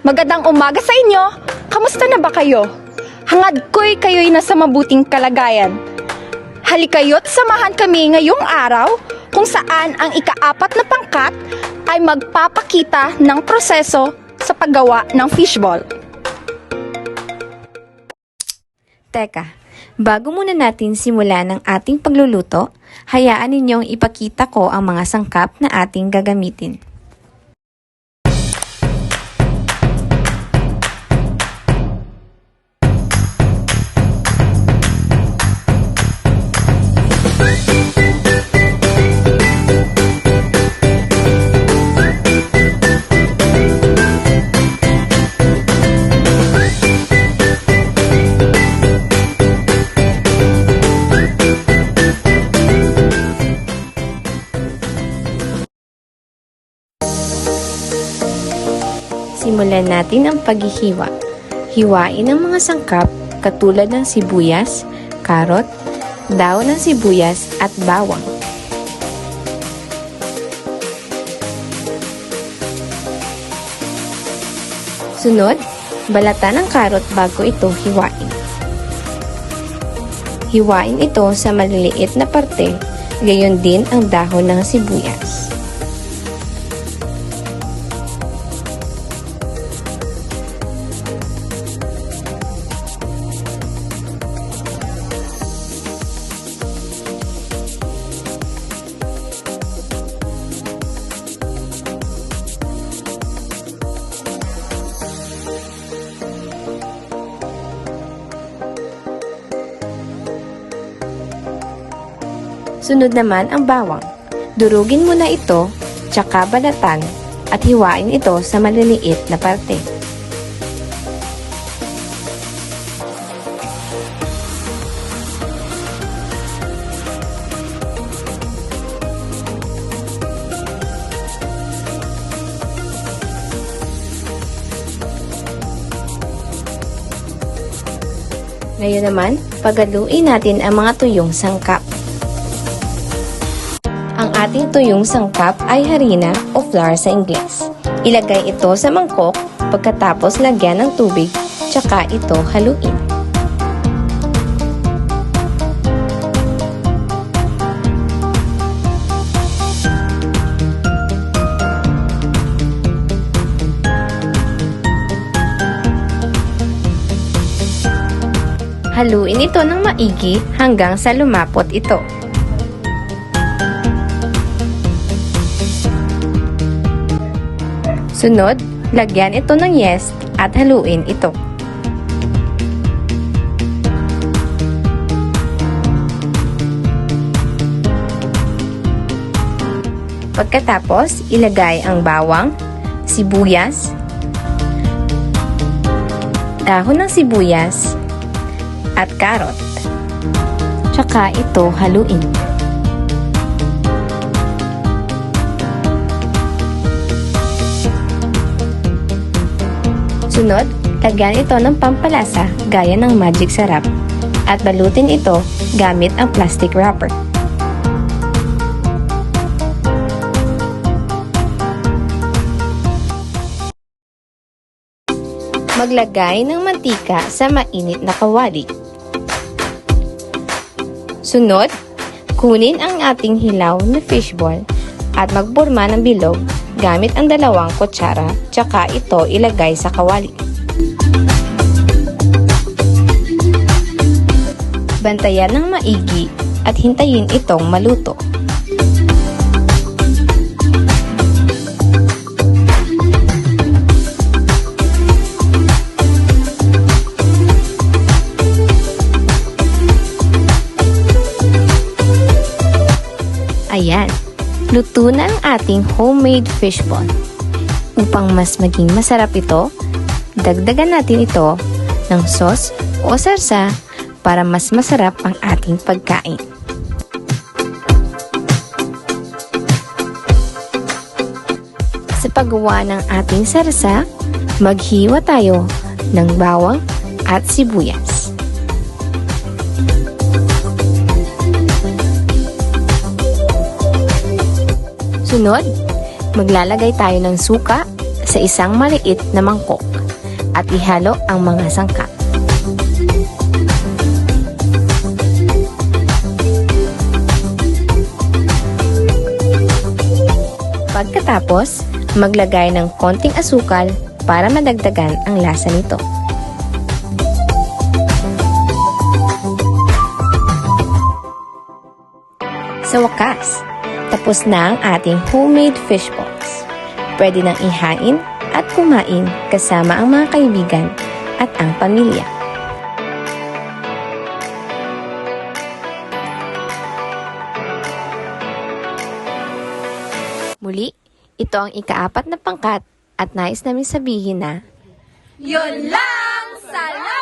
Magandang umaga sa inyo! Kamusta na ba kayo? Hangad ko'y kayo'y nasa mabuting kalagayan. Halikayo't samahan kami ngayong araw kung saan ang ika-4 na pangkat ay magpapakita ng proseso sa paggawa ng fishball. Teka, bago muna natin simulan ang ating pagluluto, hayaan ninyong ipakita ko ang mga sangkap na ating gagamitin. Simulan natin ang paghihiwa. Hiwain ang mga sangkap katulad ng sibuyas, karot, dahon ng sibuyas at bawang. Sunod, balatan ang karot bago ito hiwain. Hiwain ito sa maliliit na parte, gayon din ang dahon ng sibuyas. Sunod naman ang bawang. Durugin mo na ito, tsaka balatan at hiwain ito sa maliliit na parte. Ngayon naman, pagaluin natin ang mga tuyong sangkap. Ang ating tuyong sangkap ay harina o flour sa Ingles. Ilagay ito sa mangkok pagkatapos lagyan ng tubig, tsaka ito haluin. Haluin ito ng maigi hanggang sa lumapot ito. Sunod, lagyan ito ng yeast at haluin ito. Pagkatapos, ilagay ang bawang, sibuyas, dahon ng sibuyas, at karot. Tsaka ito haluin. Sunod, lagyan ito ng pampalasa gaya ng magic sarap at balutin ito gamit ang plastic wrapper. Maglagay ng mantika sa mainit na kawali. Sunod, kunin ang ating hilaw na fishball at magporma ng bilog gamit ang 2 kutsara, tsaka ito ilagay sa kawali. Bantayan ng maigi at hintayin itong maluto. Ayan, luto na ang ating homemade fishball. Upang mas maging masarap ito, dagdagan natin ito ng sauce o sarsa para mas masarap ang ating pagkain. Sa paggawa ng ating sarsa, maghiwa tayo ng bawang at sibuyas. Sunod, maglalagay tayo ng suka, sa isang maliit na mangkok at ihalo ang mga sangkap. Pagkatapos, maglagay ng konting asukal para madagdagan ang lasa nito. Sa wakas, tapos na ang ating homemade fish balls. Pwede nang ihain at kumain kasama ang mga kaibigan at ang pamilya. Muli, ito ang ika-4 na pangkat at nais namin sabihin na Yun lang! Salamat!